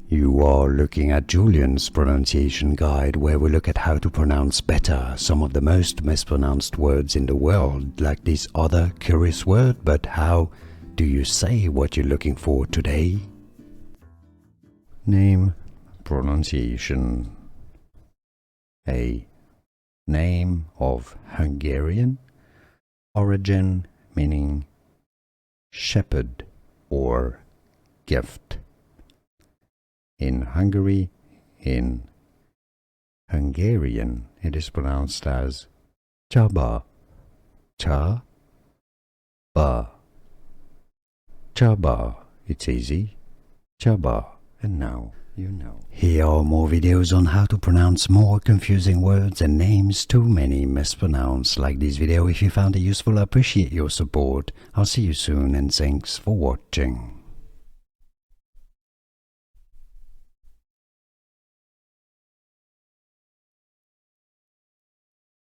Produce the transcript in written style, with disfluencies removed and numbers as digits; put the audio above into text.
You are looking at Julian's pronunciation guide, where we look at how to pronounce better some of the most mispronounced words in the world, like this other curious word. But how do you say what you're looking for today? Name, pronunciation. A name of Hungarian origin, meaning shepherd or gift. In Hungary, in Hungarian, it is pronounced as Csaba, Csaba, Csaba. It's easy, Csaba, and now you know. Here are more videos on how to pronounce more confusing words and names too many mispronounced. Like this video if you found it useful. I appreciate your support. I'll see you soon and thanks for watching.